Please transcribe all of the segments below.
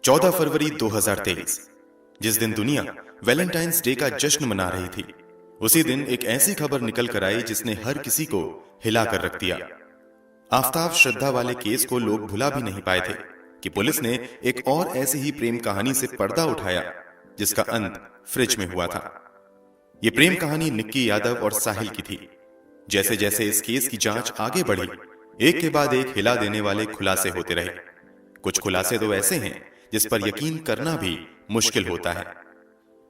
14 फरवरी 2023, जिस दिन दुनिया वैलेंटाइंस डे का जश्न मना रही थी, उसी दिन एक ऐसी खबर निकल कर आई जिसने हर किसी को हिला कर रख दिया। आफताब श्रद्धा वाले केस को लोग भुला भी नहीं पाए थे कि पुलिस ने एक और ऐसी ही प्रेम कहानी से पर्दा उठाया जिसका अंत फ्रिज में हुआ था। यह प्रेम कहानी निक्की यादव और साहिल की थी। जैसे जैसे इस केस की जांच आगे बढ़ी, एक के बाद एक हिला देने वाले खुलासे होते रहे। कुछ खुलासे तो ऐसे हैं जिस पर यकीन करना भी मुश्किल होता है।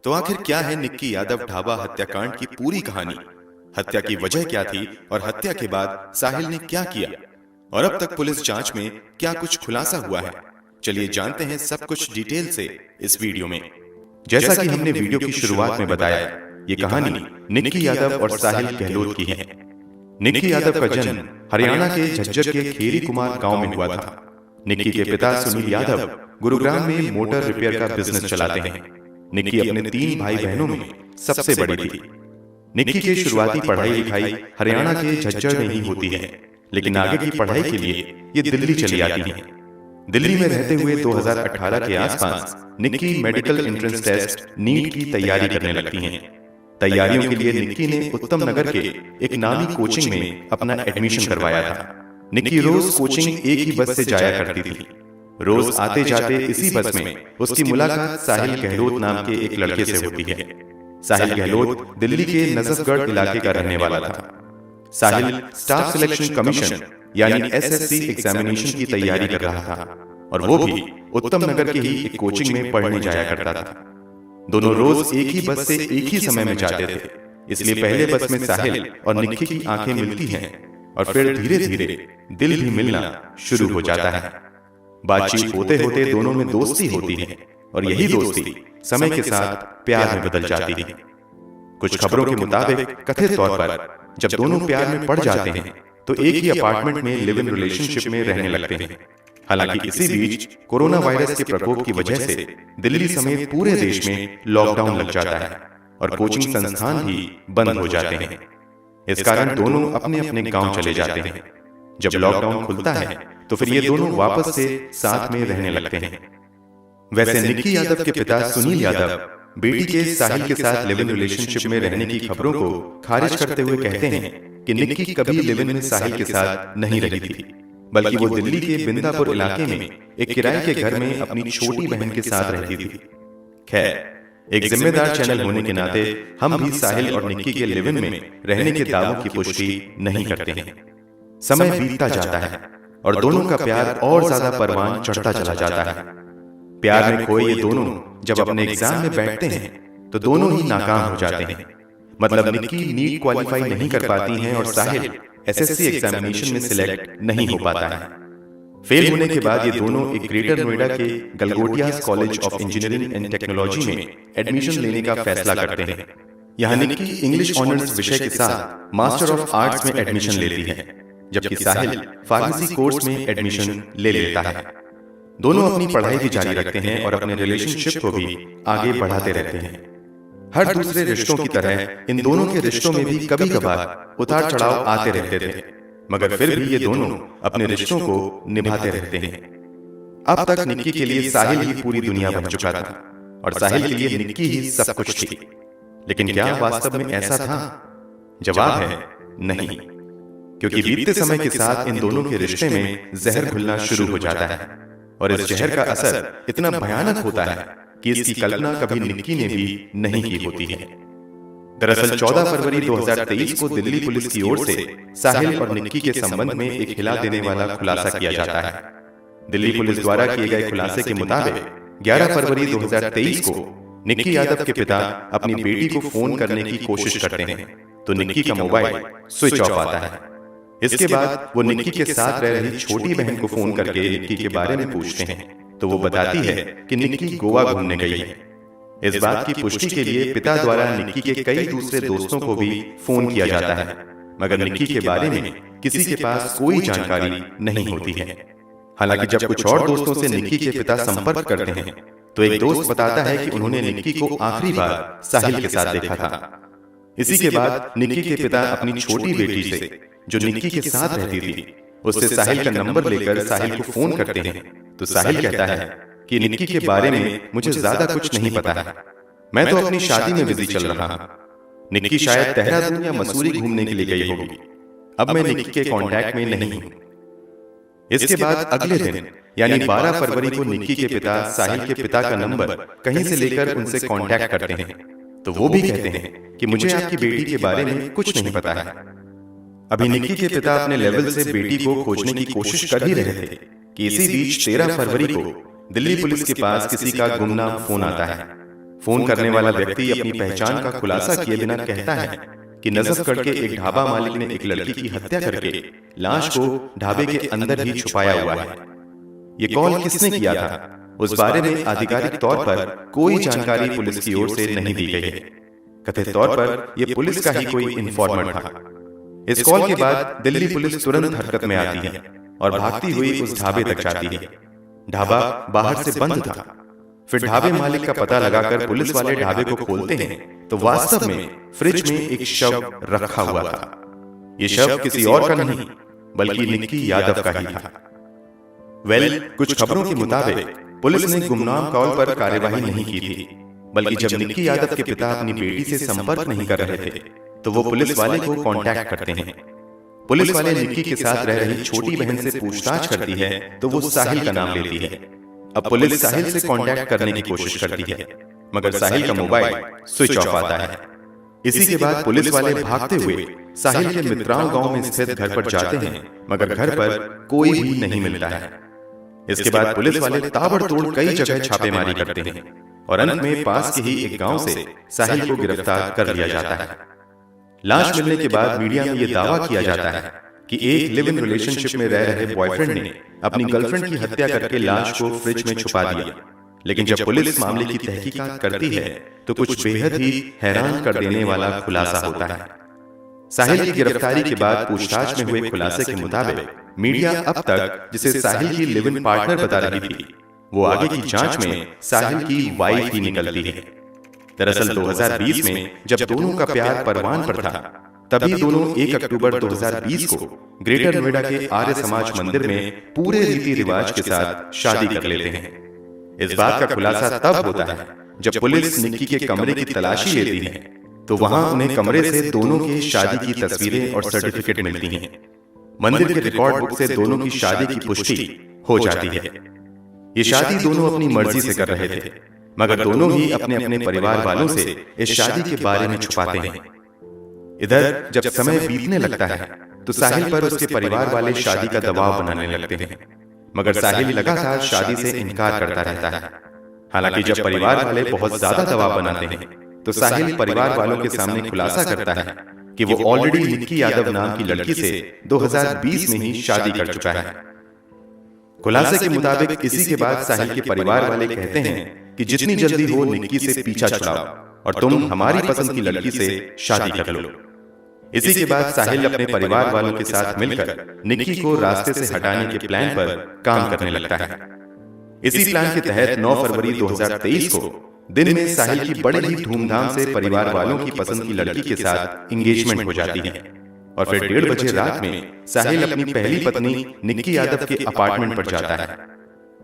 तो आखिर क्या है निक्की यादव ढाबा हत्याकांड की पूरी कहानी? हत्या की वजह क्या थी और हत्या के बाद साहिल ने क्या किया? और अब तक पुलिस जांच में क्या कुछ खुलासा हुआ है? चलिए जानते हैं सब कुछ डिटेल से इस वीडियो में। जैसा कि हमने वीडियो की शुरुआत में बताया, ये कहानी निक्की यादव और साहिल गहलोत की है। निक्की यादव का जन्म हरियाणा के झज्जर के खेरी कुमार गांव में हुआ था। निक्की के पिता सुनील यादव गुरुग्राम में मोटर रिपेयर का बिजनेस चलाते हैं। निक्की अपने 3 भाई बहनों में सबसे बड़ी थी। निक्की की शुरुआती पढ़ाई लिखाई हरियाणा के झज्जर में ही होती है, लेकिन आगे की पढ़ाई के लिए ये दिल्ली चली आती है। दिल्ली में रहते हुए 2018 के आसपास Nikki medical entrance test NEET की तैयारी करने लगती हैं। तैयारियों के लिए निक्की ने उत्तम नगर के एक नामी कोचिंग में अपना एडमिशन करवाया था। निक्की रोज कोचिंग एक ही बस से जाया करती थी। रोज आते जाते इसी बस में उसकी मुलाकात साहिल गहलोत नाम के एक लड़के से होती है। साहिल गहलोत दिल्ली के नजफगढ़ इलाके का रहने वाला था। साहिल स्टाफ सिलेक्शन कमीशन यानी एसएससी एग्जामिनेशन की तैयारी कर रहा था और वो भी उत्तम नगर के ही एक कोचिंग में पढ़ने जाया करता था। दोनों रोज एक ही बस से एक ही समय में जाते थे, इसलिए पहले बस में साहिल और निक्की की आंखें मिलती हैं और फिर धीरे धीरे दिल भी मिलना शुरू हो जाता है। बातचीत होते होते दोनों में दोस्ती होती है और यही दोस्ती समय के साथ प्यार में बदल जाती है। कुछ खबरों के मुताबिक कथित तौर पर जब दोनों प्यार में पड़ जाते हैं तो एक ही अपार्टमेंट में लिव इन रिलेशनशिप में रहने लगते हैं। हालांकि इसी बीच कोरोना वायरस के प्रकोप की वजह से दिल्ली समेत पूरे देश में लॉकडाउन लग जाता है और कोचिंग संस्थान भी बंद हो जाते हैं। इस कारण दोनों अपने अपने गांव चले जाते हैं। जब लॉकडाउन खुलता है तो फिर ये दोनों वापस से साथ में रहने लगते हैं। वैसे निक्की यादव के पिता सुनील यादव बेटी के साहिल के साथ लिव इन रिलेशनशिप में रहने की खबरों को खारिज करते हुए कहते हैं कि निक्की कभी लिव इन में साहिल के साथ नहीं रही थी, बल्कि वो दिल्ली के बिंदापुर इलाके में एक किराए के घर में अपनी छोटी बहन के साथ रहती थी। खैर, एक जिम्मेदार चैनल होने के नाते हम भी साहिल और निक्की के लिव इन में रहने के दावों की पुष्टि नहीं करते हैं। समय बीतता जाता है और दोनों का प्यार और ज्यादा परवान चढ़ता चला जाता है। प्यार में खोए ये दोनों जब अपने एग्जाम में बैठते हैं तो दोनों ही नाकाम हो जाते हैं। मतलब निक्की नीट क्वालिफाई नहीं कर पाती हैं और साहिल एसएससी एग्जामिनेशन में सिलेक्ट नहीं हो पाता है। फेल होने के बाद ये दोनों एक ग्रेटर नोएडा के Galgotias college of engineering and technology में एडमिशन लेने का फैसला करते हैं। यहाँ निक्की इंग्लिश ऑनर्स विषय के साथ मास्टर ऑफ आर्ट्स में एडमिशन लेती है, जबकि साहिल फार्मेसी कोर्स में एडमिशन ले लेता है। दोनों अपनी पढ़ाई भी जारी रखते हैं और अपने रिलेशनशिप को भी आगे बढ़ाते रहते हैं। हर दूसरे रिश्तों की तरह इन दोनों के रिश्तों में भी कभी कभार उतार चढ़ाव आते रहते थे, मगर फिर भी ये दोनों अपने रिश्तों को निभाते रहते हैं। अब तक निक्की के लिए साहिल ही पूरी दुनिया बन चुका था और साहिल के लिए निक्की ही सब कुछ थी। लेकिन क्या वास्तव में ऐसा था? जवाब है नहीं, क्योंकि बीतते समय के साथ इन दोनों के रिश्ते में जहर घुलना शुरू हो जाता है और इस जहर का असर इतना भयानक होता है कि इसकी कल्पना कभी निक्की ने भी नहीं की होती है। दरअसल 14 फरवरी 2023 को दिल्ली पुलिस की ओर से साहिल और निक्की के संबंध में एक हिला देने वाला खुलासा किया जाता है। दिल्ली पुलिस द्वारा किए गए खुलासे के मुताबिक 11 फरवरी 2023 को निक्की यादव के पिता अपनी बेटी को फोन करने की कोशिश करते हैं तो निक्की का मोबाइल स्विच ऑफ आता है। इसके बाद वो निक्की के साथ रह रही छोटी बहन को फोन करके निक्की के बारे में पूछते हैं तो वो बताती है कि निक्की गोवा घूमने गई है। इस बात की पुष्टि के लिए पिता द्वारा निक्की के कई दूसरे दोस्तों को भी फोन किया जाता है, मगर निक्की के बारे में किसी के पास कोई जानकारी नहीं होती है। हालांकि जब कुछ और दोस्तों से निक्की के पिता संपर्क करते हैं तो एक दोस्त बताता है कि उन्होंने निक्की को आखिरी बार साहिल के साथ देखा था। इसी के बाद निक्की के पिता अपनी छोटी बेटी से जो निक्की के साथ रहती थी उससे साहिल का नंबर लेकर साहिल को फोन करते हैं तो साहिल कहता है कि निक्की के बारे में मुझे ज्यादा कुछ नहीं पता है। मैं तो अपनी शादी में बिजी चल रहा हूँ। निक्की शायद देहरादून या मसूरी घूमने के लिए गई होगी। अब मैं निक्की के कांटेक्ट में नहीं हूँ। इसके बाद अगले दिन यानी 12 फरवरी को निक्की के पिता साहिल के पिता का नंबर कहीं से लेकर उनसे कांटेक्ट करते हैं, तो वो भी कहते हैं कि मुझे आपकी बेटी के बारे में कुछ नहीं पता है। अभी निक्की के पिता अपने लेवल से बेटी को खोजने की कोशिश कर ही रहे थे कि इसी बीच 13 फरवरी को दिल्ली पुलिस के पास किसी का गुमनाम फोन आता है। फोन करने वाला व्यक्ति अपनी पहचान का खुलासा किए बिना कहता है कि नजफगढ़ के एक ढाबा मालिक ने एक लड़की की हत्या करके लाश को ढाबे के अंदर ही छुपाया हुआ है। ये कॉल किसने किया था, उस बारे में आधिकारिक तौर पर कोई जानकारी पुलिस की ओर से नहीं दी गई है। कथित तौर पर यह पुलिस का ही कोई इन्फॉर्मर था। इस कॉल के बाद दिल्ली पुलिस तुरंत हरकत में आती है और भागती हुई उस ढाबे तक जाती है। ढाबा बाहर से बंद था। फिर ढाबे मालिक का पता लगाकर पुलिस वाले ढाबे को खोलते हैं तो वास्तव में फ्रिज में एक शव रखा हुआ था। ये शव किसी और का नहीं बल्कि निक्की यादव का ही था। कुछ खबरों के मुताबिक पुलिस ने गुमनाम कॉल पर कार्यवाही नहीं की थी, बल्कि जब निक्की यादव के पिता अपनी बेटी से संपर्क नहीं कर रहे थे तो वो पुलिस वाले को कांटेक्ट करते हैं। पुलिस वाले निक्की के साथ रह रही छोटी बहन से पूछताछ करती है तो वो साहिल का नाम लेती है। अब पुलिस साहिल से कांटेक्ट करने की कोशिश करती है, मगर साहिल का मोबाइल स्विच ऑफ आता है। इसी के बाद पुलिस वाले भागते हुए साहिल के मित्रांव गांव में स्थित घर पर जाते हैं, मगर घर पर कोई भी नहीं मिलता है। इसके बाद पुलिस वाले ताबड़तोड़ कई जगह छापेमारी करते हैं और अंत में पास के ही एक गांव से साहिल को गिरफ्तार कर लिया जाता है। लाश मिलने के बाद मीडिया में यह दावा किया जाता है कि एक लिव इन रिलेशनशिप में रह रहे बॉयफ्रेंड ने अपनी गर्लफ्रेंड की हत्या करके लाश को फ्रिज में छुपा दिया। लेकिन जब पुलिस मामले की तहकीकात करती है तो कुछ बेहद ही हैरान कर देने वाला खुलासा होता है। साहिल की गिरफ्तारी के बाद पूछताछ में हुए खुलासे के मुताबिक मीडिया अब तक जिसे साहिल की लिव इन पार्टनर बता रही थी, वो आगे की जांच में साहिल की वाइफ ही निकलती है। दरअसल 2020 में जब दोनों का प्यार परवान पर था, तभी दोनों 1 अक्टूबर 2020 को ग्रेटर नोएडा के आर्य समाज मंदिर में पूरे रीति रिवाज के साथ शादी कर लेते हैं। इस बात का खुलासा तब होता है जब पुलिस निक्की के कमरे की तलाशी लेती है तो वहां उन्हें कमरे से दोनों की शादी की तस्वीरें और सर्टिफिकेट मिलती हैं। मंदिर के रिकॉर्ड बुक से दोनों की शादी की पुष्टि हो जाती है। ये शादी दोनों अपनी मर्जी से कर रहे थे, मगर दोनों ही अपने अपने परिवार वालों से इस शादी के बारे में छुपाते हैं। इधर जब समय बीतने लगता है तो साहिल पर उसके परिवार वाले शादी का दबाव बनाने लगते हैं, मगर साहिल लगातार शादी से इनकार करता रहता है। हालांकि जब परिवार वाले बहुत ज्यादा दबाव बनाते हैं तो साहिल परिवार वालों के सामने खुलासा करता है कि वो ऑलरेडी निक्की यादव नाम की लड़की से 2020 में ही शादी कर चुका है। खुलासे के मुताबिक इसी के बाद साहिल के परिवार वाले कहते हैं कि जितनी जल्दी हो निक्की से पीछा छुड़ाओ और तुम हमारी पसंद की लड़की से शादी कर लो। इसी के बाद साहिल अपने परिवार वालों के साथ मिलकर निक्की को रास्ते से हटाने के प्लान पर काम करने लगता है। इसी प्लान के तहत 9 फरवरी 2023 को दिन में साहिल की बड़े ही धूमधाम से परिवार वालों की पसंद की लड़की के साथ एंगेजमेंट हो जाती है और फिर 1:30 बजे रात में साहिल अपनी पहली पत्नी निक्की यादव के अपार्टमेंट पर जाता है।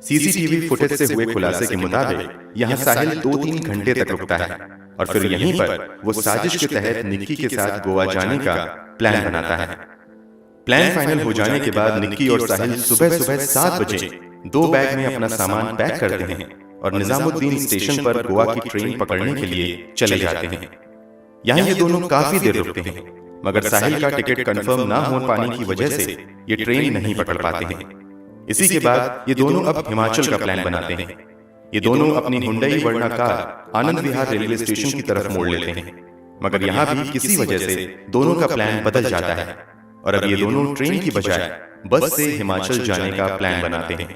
सीसीटीवी फुटेज से हुए खुलासे के मुताबिक यहाँ साहिल 2-3 घंटे तक रुकता है और फिर यहीं पर वो साजिश के तहत निक्की के साथ गोवा जाने का प्लान बनाता है। प्लान फाइनल हो जाने के बाद निक्की और साहिल सुबह 7 बजे 2 बैग में अपना सामान पैक करते हैं और निजामुद्दीन स्टेशन पर गोवा की ट्रेन पकड़ने के लिए चले जाते हैं। यहाँ ये दोनों काफी देर रुकते हैं, मगर साहिल का टिकट कंफर्म ना हो पाने की वजह से ये ट्रेन नहीं पकड़ पाते हैं। इसी के बाद ये दोनों अब हिमाचल का प्लान बनाते हैं। ये दोनों अपनी Hyundai Verna car Anand Vihar railway station की तरफ मोड़ लेते हैं, मगर यहाँ भी किसी वजह से दोनों का प्लान बदल जाता है और अब ये दोनों ट्रेन की बजाय बस से हिमाचल जाने का प्लान बनाते हैं।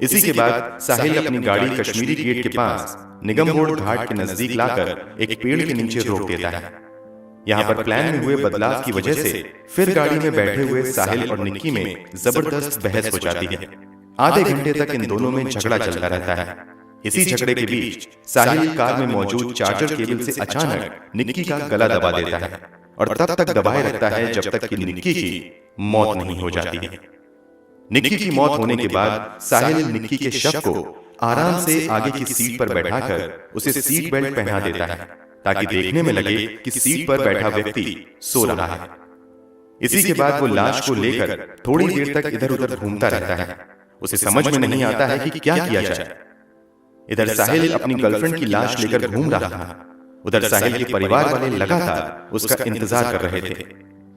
इसी के बाद साहिल अपनी गाड़ी कश्मीरी गेट के पास निगमबोर्ड घाट के नजदीक लाकर एक पेड़ के नीचे रोक देता है। यहाँ पर प्लान में हुए बदलाव की वजह से फिर गाड़ी में बैठे हुए साहिल और निक्की में जबरदस्त बहस हो जाती है। आधे घंटे तक इन दोनों में झगड़ा चलता रहता है। इसी झगड़े के बीच साहिल कार में मौजूद चार्जर केबल से अचानक निक्की का गला दबा देता है और तब तक दबाए रखता है जब तक कि निक्की की मौत नहीं हो जाती है। निक्की की मौत होने के बाद साहिल निक्की के शव को आराम से आगे की सीट पर बैठाकर उसे सीट बेल्ट पहना देता है ताकि देखने में लगे कि सीट पर बैठा व्यक्ति सो रहा है। इसी के बाद वो लाश को लेकर थोड़ी देर तक इधर उधर घूमता रहता है। उसे समझ में नहीं आता है कि क्या किया जाए। इधर साहिल अपनी गर्लफ्रेंड की लाश लेकर घूम रहा था, उधर साहिल के परिवार वाले लगातार उसका इंतजार कर रहे थे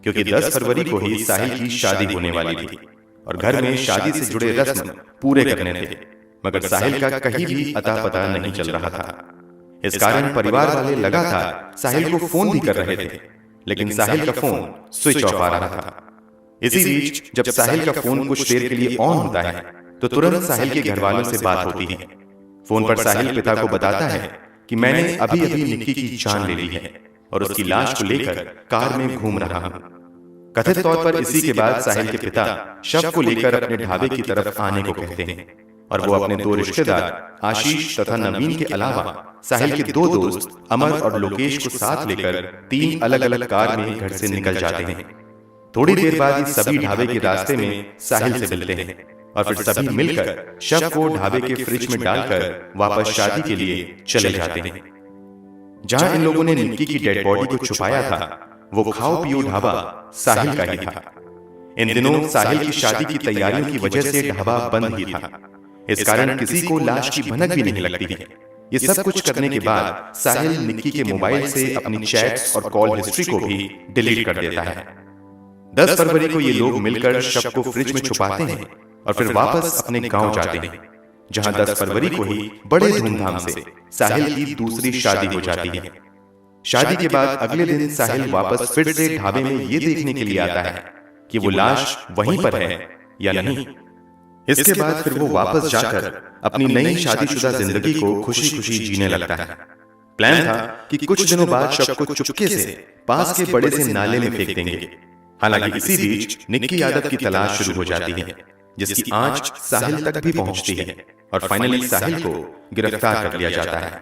क्योंकि 10 फरवरी को ही साहिल की शादी होने वाली थी और घर में शादी से जुड़े रस्म पूरे करने थे, मगर साहिल का कहीं भी अता पता नहीं चल रहा था। इस कारण परिवार वाले लगातार साहिल को फोन भी कर रहे थे, लेकिन साहिल का फोन स्विच ऑफ आ रहा था। इसी बीच जब साहिल का फोन कुछ देर के लिए ऑन होता है तो तुरंत साहिल के घर वालों से बात होती है। फोन पर साहिल पिता को बताता है कि मैंने अभी अभी निक्की की जान ले ली है और उसकी लाश को लेकर कार में घूम रहा हूं। कथित तौर पर इसी के बाद साहिल के पिता शव को लेकर अपने ढाबे की तरफ आने को कहते हैं और वो अपने 2 रिश्तेदार आशीष तथा नवीन के अलावा साहिल के 2 दोस्त अमर और लोकेश को साथ लेकर 3 अलग अलग कार में घर से निकल जाते हैं। थोड़ी देर बाद ही सभी ढाबे के रास्ते में साहिल से मिलते हैं और फिर सभी मिलकर शव को ढाबे के फ्रिज में डालकर वापस शादी के लिए चले जाते हैं। जहां इन लोगों ने निक्की की डेड बॉडी को छुपाया था वो खाओ पियो ढाबा साहिल का ही था। इन दिनों साहिल की शादी की तैयारियों की वजह से ढाबा बंद ही था, इस कारण किसी को लाश की भनक भी नहीं लगती है। ये सब कुछ करने के बाद साहिल निक्की के मोबाइल से अपनी चैट्स और कॉल हिस्ट्री को भी डिलीट कर देता है। 10 फरवरी को ये लोग मिलकर शव को फ्रिज में छुपाते हैं और फिर वापस अपने गांव जाते हैं, जहां 10 फरवरी को ही बड़े धूमधाम से साहिल की दूसरी शादी हो जाती है। शादी के बाद अगले दिन साहिल वापस फिर से ढाबे में ये देखने के लिए आता है कि वो लाश वहीं पर है या नहीं। इसके बाद फिर वो वापस जाकर अपनी नई शादीशुदा जिंदगी को खुशी खुशी जीने लगता है। प्लान था कि कुछ दिनों बाद शव को चुपके से पास के बड़े से नाले में फेंक देंगे। हालांकि इसी बीच निक्की यादव की तलाश शुरू हो जाती है, जिसकी आंच साहिल तक भी पहुंचती है और फाइनली साहिल को गिरफ्तार कर लिया जाता है।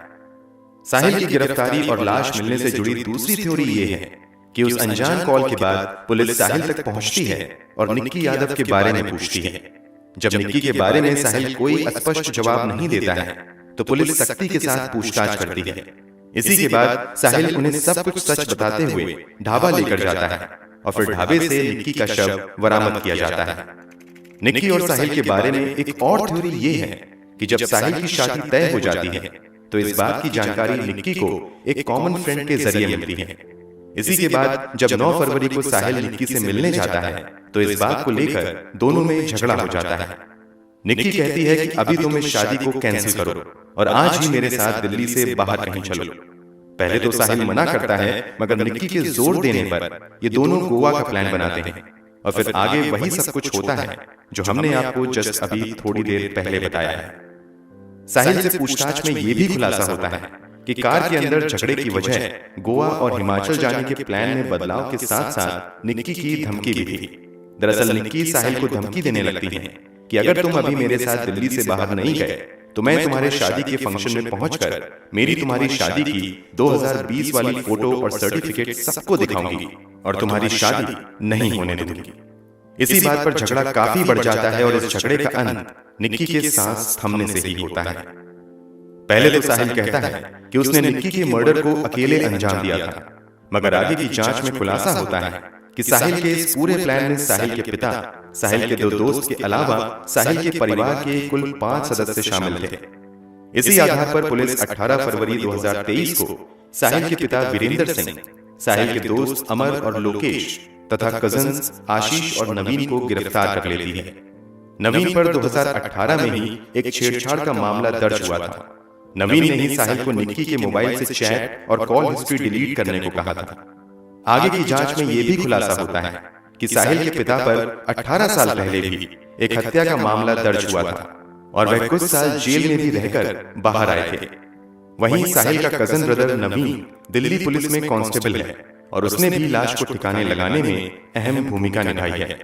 साहिल की गिरफ्तारी और लाश मिलने से जुड़ी दूसरी थ्योरी ये है कि उस अनजान कॉल के बाद पुलिस साहिल तक पहुंचती है और निक्की यादव के बारे में पूछती है। जब निक्की के बारे में साहिल कोई स्पष्ट जवाब नहीं देता है तो पुलिस सख्ती के साथ पूछताछ करती है। इसी के बाद साहिल उन्हें सब कुछ सच बताते हुए ढाबा लेकर जाता है और फिर ढाबे से निक्की का शव बरामद किया जाता है। निक्की और साहिल के बारे में एक और थ्योरी ये है कि जब साहिल की शादी तय हो जाती है तो इस बात की जानकारी निक्की को एक कॉमन फ्रेंड के जरिए मिलती है। इसी के बाद जब 9 फरवरी को साहिल निक्की से मिलने जाता है तो इस बात को लेकर दोनों में झगड़ा हो जाता है। निक्की कहती है कि अभी तो मैं शादी को कैंसिल करो और आज ही मेरे साथ दिल्ली से बाहर कहीं चलो। पहले तो साहिल मना करता है, मगर निक्की के जोर देने पर ये दोनों गोवा का प्लान बनाते हैं और फिर आगे वही सब कुछ होता है जो हमने आपको जस्ट अभी थोड़ी देर पहले बताया है। साहिल से पूछताछ में ये भी खुलासा होता है कि कार के अंदर झगड़े की वजह गोवा और हिमाचल जाने के प्लान में बदलाव के साथ साथ निक्की की धमकी भी थी। दरअसल निक्की साहिल को धमकी देने लगती है कि अगर तुम अभी मेरे साथ दिल्ली से बाहर नहीं गए तो मैं तुम्हारे शादी के फंक्शन में पहुंचकर मेरी तुम्हारी शादी की 2020 वाली फोटो और सर्टिफिकेट सबको दिखाऊंगी और तुम्हारी शादी नहीं होने दूंगी। इसी बात पर झगड़ा काफी बढ़ जाता है और इस झगड़े का अंत निक्की के सांस थमने से ही होता है। पहले तो साहिल कहता है कि उसने निक्की के मर्डर को अकेले अंजाम दिया था, मगर आगे की जांच में खुलासा होता है कि साहिल के इस पूरे प्लान में साहिल के पिता, साहिल के 2 दोस्त के अलावा साहिल के परिवार के कुल 5 सदस्य शामिल थे। इसी आधार पर पुलिस 18 फरवरी 2023 को साहिल के पिता वीरेंद्र सिंह, साहिल के दोस्त अमर और लोकेश तथा कजन्स आशीष और नवीन को गिरफ्तार कर लेती है। नवीन पर 2018 में ही एक छेड़छाड़ का मामला दर्ज हुआ था। नवीन ने ही साहिल को निक्की के मोबाइल से चैट और कॉल हिस्ट्री डिलीट करने को कहा था। आगे की जांच में यह भी खुलासा होता है कि साहिल के पिता पर 18 साल पहले भी एक हत्या का मामला दर्ज हुआ था और वह कुछ साल जेल में भी रहकर बाहर आए थे। वहीं साहिल का कजन ब्रदर नवीन दिल्ली पुलिस में कांस्टेबल है और उसने भी लाश को ठिकाने लगाने में अहम भूमिका निभाई है।